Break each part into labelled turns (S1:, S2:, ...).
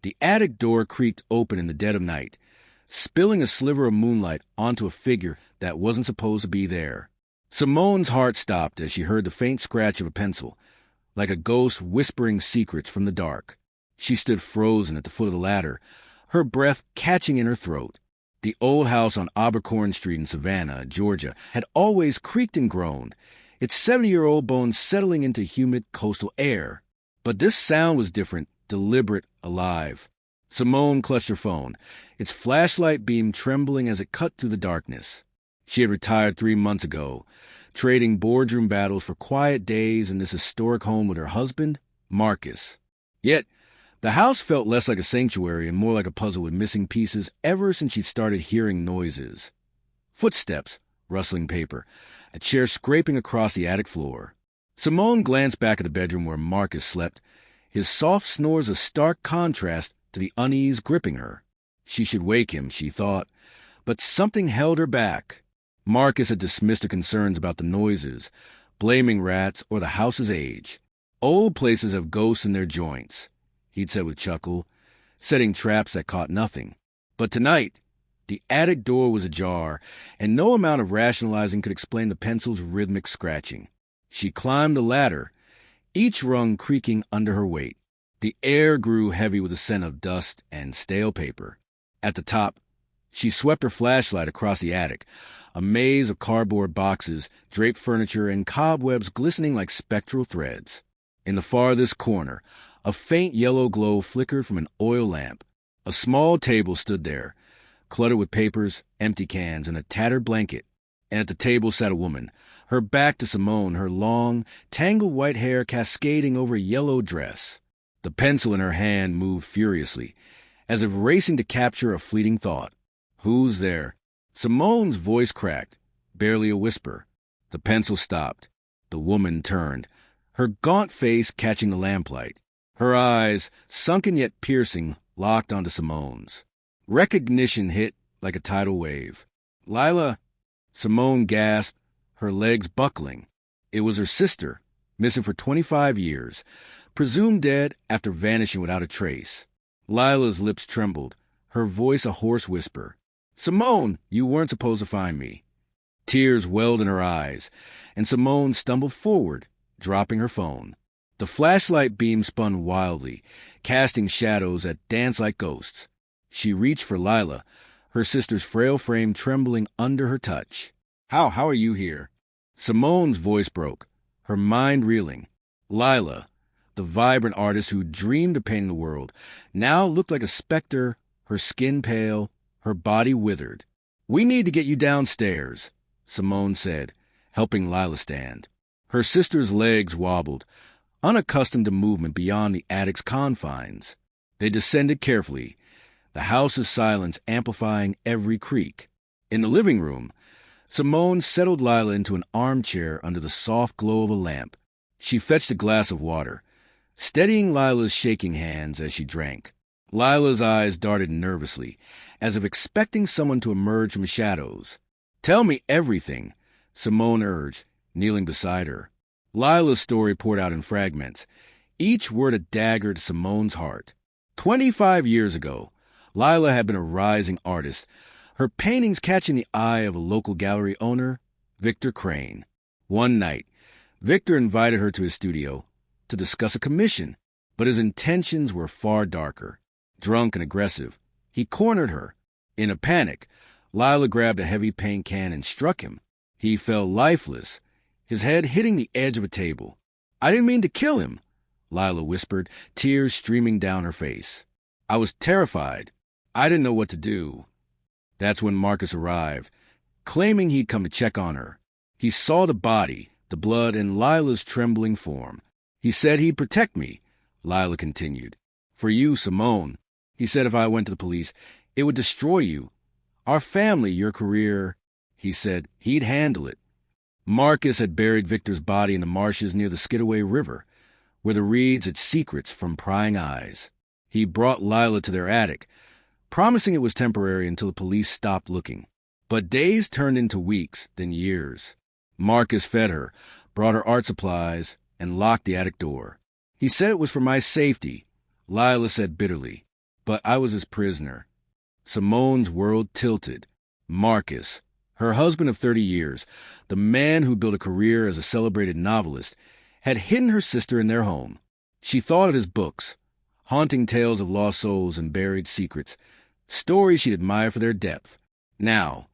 S1: The attic door creaked open in the dead of night, spilling a sliver of moonlight onto a figure that wasn't supposed to be there. Simone's heart stopped as she heard the faint scratch of a pencil, like a ghost whispering secrets from the dark. She stood frozen at the foot of the ladder, her breath catching in her throat. The old house on Abercorn Street in Savannah, Georgia, had always creaked and groaned, its 70-year-old bones settling into humid coastal air. But this sound was different, deliberate, alive. Simone clutched her phone, its flashlight beam trembling as it cut through the darkness. She had retired 3 months ago, trading boardroom battles for quiet days in this historic home with her husband, Marcus. Yet, the house felt less like a sanctuary and more like a puzzle with missing pieces ever since she'd started hearing noises. Footsteps, rustling paper, a chair scraping across the attic floor. Simone glanced back at the bedroom where Marcus slept, his soft snores a stark contrast to the unease gripping her. She should wake him, she thought, but something held her back. Marcus had dismissed her concerns about the noises, blaming rats or the house's age. Old places have ghosts in their joints, he'd said with chuckle, setting traps that caught nothing. But tonight, the attic door was ajar, and no amount of rationalizing could explain the pencil's rhythmic scratching. She climbed the ladder, each rung creaking under her weight. The air grew heavy with the scent of dust and stale paper. At the top, she swept her flashlight across the attic, a maze of cardboard boxes, draped furniture, and cobwebs glistening like spectral threads. In the farthest corner, a faint yellow glow flickered from an oil lamp. A small table stood there, cluttered with papers, empty cans, and a tattered blanket. And at the table sat a woman, her back to Simone, her long, tangled white hair cascading over a yellow dress. The pencil in her hand moved furiously, as if racing to capture a fleeting thought. "Who's there?" Simone's voice cracked, barely a whisper. The pencil stopped. The woman turned, her gaunt face catching the lamplight. Her eyes, sunken yet piercing, locked onto Simone's. Recognition hit like a tidal wave. "Lila!" Simone gasped, her legs buckling. It was her sister, missing for 25 years, presumed dead after vanishing without a trace. Lila's lips trembled, her voice a hoarse whisper. "Simone, you weren't supposed to find me." Tears welled in her eyes, and Simone stumbled forward, dropping her phone. The flashlight beam spun wildly, casting shadows that danced like ghosts. She reached for Lila, her sister's frail frame trembling under her touch. How are you here?" Simone's voice broke, her mind reeling. Lila, the vibrant artist who dreamed of painting the world, now looked like a specter, her skin pale, her body withered. "We need to get you downstairs," Simone said, helping Lila stand. Her sister's legs wobbled, unaccustomed to movement beyond the attic's confines. They descended carefully, the house's silence amplifying every creak. In the living room, Simone settled Lila into an armchair under the soft glow of a lamp. She fetched a glass of water, steadying Lila's shaking hands as she drank. Lila's eyes darted nervously, as if expecting someone to emerge from the shadows. "Tell me everything," Simone urged, kneeling beside her. Lila's story poured out in fragments, each word a dagger to Simone's heart. 25 years ago, Lila had been a rising artist, her paintings catching the eye of a local gallery owner, Victor Crane. One night, Victor invited her to his studio to discuss a commission, but his intentions were far darker. Drunk and aggressive, he cornered her. In a panic, Lila grabbed a heavy paint can and struck him. He fell lifeless, his head hitting the edge of a table. "I didn't mean to kill him," Lila whispered, tears streaming down her face. "I was terrified. I didn't know what to do." That's when Marcus arrived, claiming he'd come to check on her. He saw the body, the blood, and Lila's trembling form. "He said he'd protect me," Lila continued. "For you, Simone. He said if I went to the police, it would destroy you. Our family, your career." He said he'd handle it. Marcus had buried Victor's body in the marshes near the Skidaway River, where the reeds had secrets from prying eyes. He brought Lila to their attic, promising it was temporary until the police stopped looking. But days turned into weeks, then years. Marcus fed her, brought her art supplies, and locked the attic door. "He said it was for my safety," Lila said bitterly. but I was his prisoner. Simone's world tilted. Marcus, her husband of 30 years, the man who built a career as a celebrated novelist, had hidden her sister in their home. She thought of his books, haunting tales of lost souls and buried secrets, stories she'd admire for their depth. Now,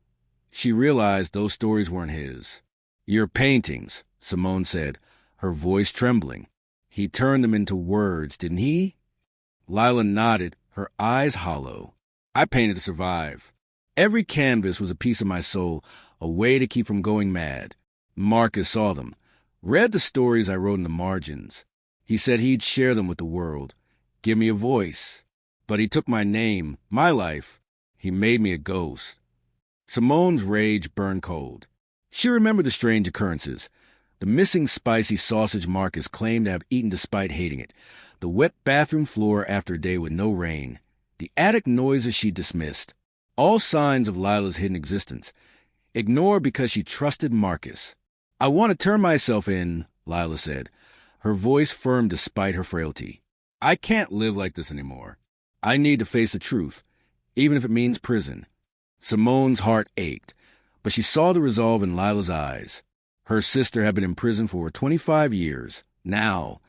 S1: she realized those stories weren't his. "Your paintings," Simone said, her voice trembling. "He turned them into words, didn't he?" Lila nodded, her eyes hollow. "I painted to survive. Every canvas was a piece of my soul, a way to keep from going mad." Marcus saw them, read the stories I wrote in the margins. He said he'd share them with the world, give me a voice. But he took my name, my life. He made me a ghost. Simone's rage burned cold. She remembered the strange occurrences. The missing spicy sausage Marcus claimed to have eaten despite hating it. The wet bathroom floor after a day with no rain. The attic noises she dismissed. All signs of Lila's hidden existence. Ignored because she trusted Marcus. "I want to turn myself in," Lila said, her voice firm despite her frailty. "I can't live like this anymore. I need to face the truth, even if it means prison." Simone's heart ached, but she saw the resolve in Lila's eyes. Her sister had been in prison for 25 years. Now,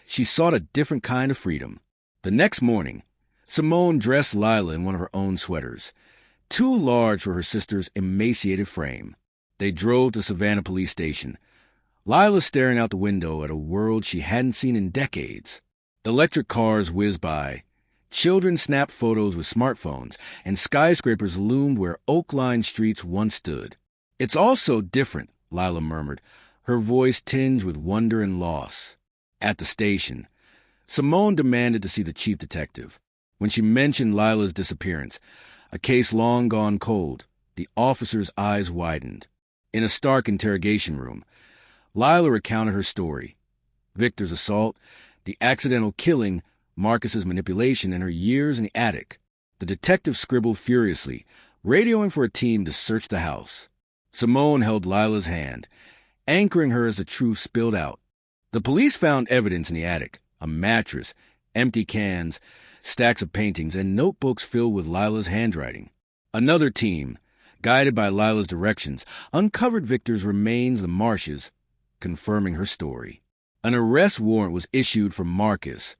S1: she sought a different kind of freedom. The next morning, Simone dressed Lila in one of her own sweaters, too large for her sister's emaciated frame. They drove to Savannah Police Station, Lila staring out the window at a world she hadn't seen in decades. Electric cars whizzed by. Children snapped photos with smartphones, and skyscrapers loomed where oak-lined streets once stood. "It's all so different," Lila murmured, her voice tinged with wonder and loss. At the station, Simone demanded to see the chief detective. When she mentioned Lila's disappearance, a case long gone cold, the officer's eyes widened. In a stark interrogation room, Lila recounted her story. Victor's assault, the accidental killing, Marcus's manipulation, and her years in the attic. The detective scribbled furiously, radioing for a team to search the house. Simone held Lila's hand, anchoring her as the truth spilled out. The police found evidence in the attic, a mattress, empty cans, stacks of paintings, and notebooks filled with Lila's handwriting. Another team, guided by Lila's directions, uncovered Victor's remains in the marshes, confirming her story. An arrest warrant was issued for Marcus,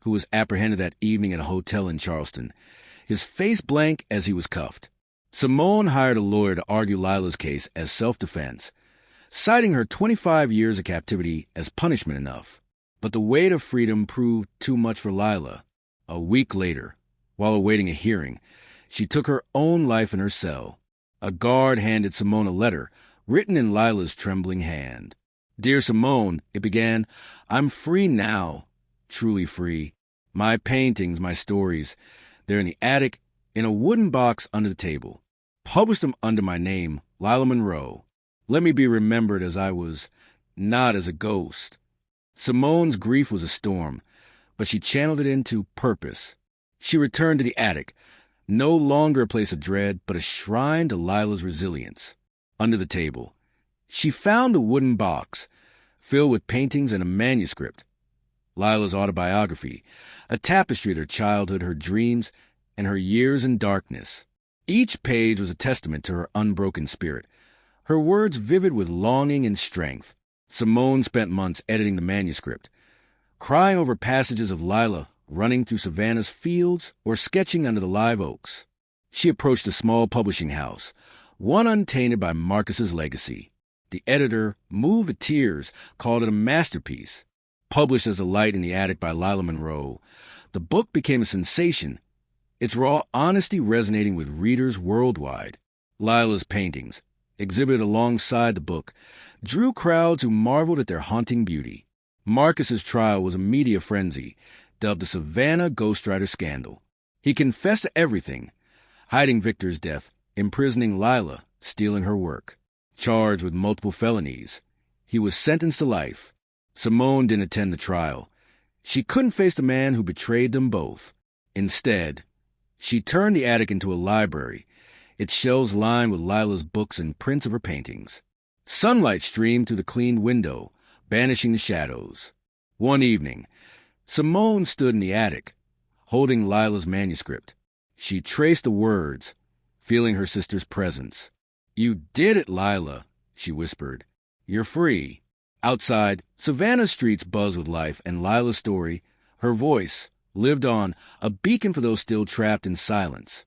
S1: who was apprehended that evening at a hotel in Charleston, his face blank as he was cuffed. Simone hired a lawyer to argue Lila's case as self-defense, citing her 25 years of captivity as punishment enough. But the weight of freedom proved too much for Lila. A week later, while awaiting a hearing, she took her own life in her cell. A guard handed Simone a letter, written in Lila's trembling hand. "Dear Simone," it began, "I'm free now, truly free. My paintings, my stories, they're in the attic, in a wooden box under the table. Publish them under my name, Lila Monroe. Let me be remembered as I was, not as a ghost." Simone's grief was a storm, but she channeled it into purpose. She returned to the attic, no longer a place of dread, but a shrine to Lila's resilience. Under the table, she found a wooden box filled with paintings and a manuscript. Lila's autobiography, a tapestry of her childhood, her dreams, and her years in darkness. Each page was a testament to her unbroken spirit, her words vivid with longing and strength. Simone spent months editing the manuscript, crying over passages of Lila running through Savannah's fields or sketching under the live oaks. She approached a small publishing house, one untainted by Marcus's legacy. The editor, moved to tears, called it a masterpiece. Published as a light in the attic by Lila Monroe, the book became a sensation, its raw honesty resonating with readers worldwide. Lila's paintings, exhibited alongside the book, drew crowds who marveled at their haunting beauty. Marcus's trial was a media frenzy, dubbed the Savannah Ghostwriter Scandal. He confessed to everything, hiding Victor's death, imprisoning Lila, stealing her work. Charged with multiple felonies, he was sentenced to life. Simone didn't attend the trial. She couldn't face the man who betrayed them both. Instead, she turned the attic into a library, its shelves lined with Lila's books and prints of her paintings. Sunlight streamed through the cleaned window, banishing the shadows. One evening, Simone stood in the attic, holding Lila's manuscript. She traced the words, feeling her sister's presence. "You did it, Lila," she whispered. "You're free." Outside, Savannah streets buzzed with life, and Lila's story, her voice, lived on, a beacon for those still trapped in silence.